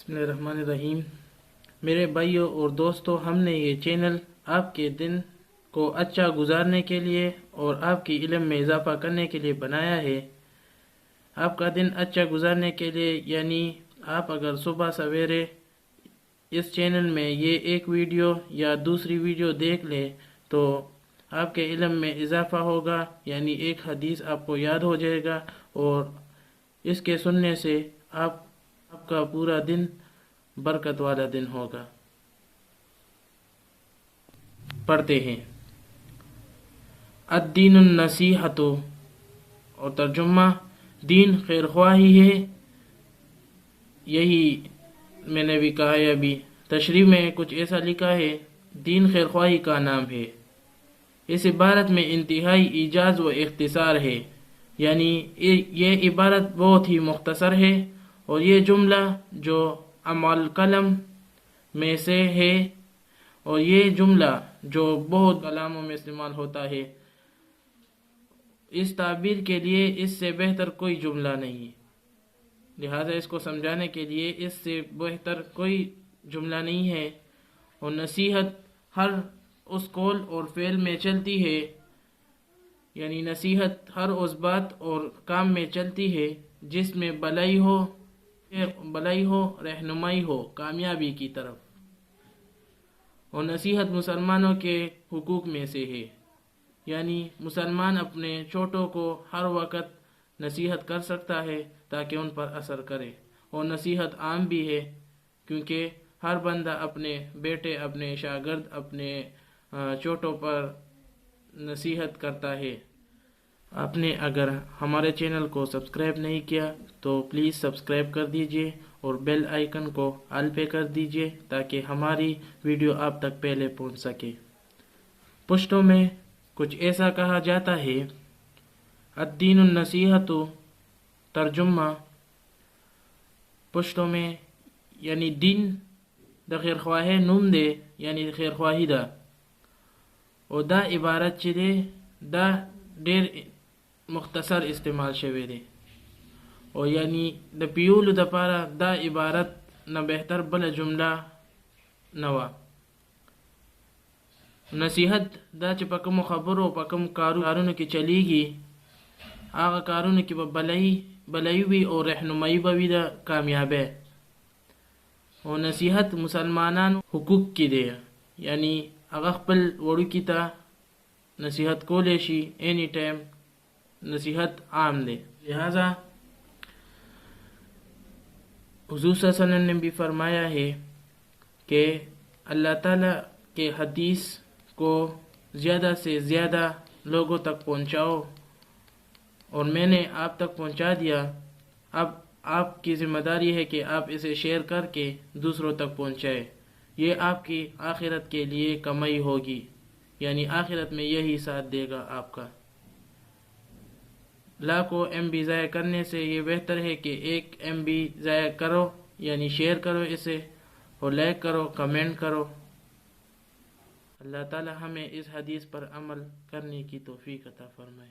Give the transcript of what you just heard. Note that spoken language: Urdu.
بسم اللہ الرحمن الرحیم۔ میرے بھائیوں اور دوستوں، ہم نے یہ چینل آپ کے دن کو اچھا گزارنے کے لیے اور آپ کی علم میں اضافہ کرنے کے لیے بنایا ہے۔ آپ کا دن اچھا گزارنے کے لیے، یعنی آپ اگر صبح سویرے اس چینل میں یہ ایک ویڈیو یا دوسری ویڈیو دیکھ لیں تو آپ کے علم میں اضافہ ہوگا، یعنی ایک حدیث آپ کو یاد ہو جائے گا، اور اس کے سننے سے آپ کا پورا دن برکت والا دن ہوگا۔ پڑھتے ہیں الدین النصیحۃ، اور ترجمہ دین خیر خواہی ہے۔ یہی میں نے بھی کہا ہے، ابھی تشریح میں کچھ ایسا لکھا ہے، دین خیر خواہی کا نام ہے۔ اس عبارت میں انتہائی ایجاز و اختصار ہے، یعنی یہ عبارت بہت ہی مختصر ہے، اور یہ جملہ جو القلم میں سے ہے، اور یہ جملہ جو بہت کلاموں میں استعمال ہوتا ہے، اس تعبیر کے لیے اس سے بہتر کوئی جملہ نہیں، لہذا اس کو سمجھانے کے لیے اس سے بہتر کوئی جملہ نہیں ہے۔ اور نصیحت ہر اس قول اور فعل میں چلتی ہے، یعنی نصیحت ہر اس بات اور کام میں چلتی ہے جس میں بلائی ہو، رہنمائی ہو کامیابی کی طرف۔ اور نصیحت مسلمانوں کے حقوق میں سے ہے، یعنی مسلمان اپنے چھوٹوں کو ہر وقت نصیحت کر سکتا ہے تاکہ ان پر اثر کرے، اور نصیحت عام بھی ہے کیونکہ ہر بندہ اپنے بیٹے، اپنے شاگرد، اپنے چھوٹوں پر نصیحت کرتا ہے۔ آپ نے اگر ہمارے چینل کو سبسکرائب نہیں کیا تو پلیز سبسکرائب کر دیجئے اور بیل آئیکن کو آل پہ کر دیجئے تاکہ ہماری ویڈیو آپ تک پہلے پہنچ سکے۔ پشتوں میں کچھ ایسا کہا جاتا ہے، الدین النصیحۃ، ترجمہ پشتوں میں یعنی دین د خیر خواہی نوم دے، یعنی خیر خواہی دا، اور دا عبارت چی دے دا ډیر مختصر استعمال شوی دی، او یعنی د پیولو د پاره دا عبارت نه بهتر بل جمله نه وه۔ نصیحت دا چې په کوم خبرو په کوم کارونو کې چلیږي، هغه کارونو کې به بلایی وي او رهنمایي به وي د کامیابی۔ او نصیحت مسلمانانو حقوق کې دی، یعنی هغه خپل وړوکي ته نصیحت کولی شي، اینی ټایم نصیحت عام دی۔ لہذا حضور صلی اللہ علیہ وسلم نے بھی فرمایا ہے کہ اللہ تعالیٰ کے حدیث کو زیادہ سے زیادہ لوگوں تک پہنچاؤ، اور میں نے آپ تک پہنچا دیا، اب آپ کی ذمہ داری ہے کہ آپ اسے شیئر کر کے دوسروں تک پہنچائے، یہ آپ کی آخرت کے لیے کمائی ہوگی، یعنی آخرت میں یہی ساتھ دے گا آپ کا۔ لاکھوں MB ضائع کرنے سے یہ بہتر ہے کہ 1 MB ضائع کرو، یعنی شیئر کرو اسے، اور لائک کرو، کمنٹ کرو۔ اللہ تعالی ہمیں اس حدیث پر عمل کرنے کی توفیق عطا فرمائے۔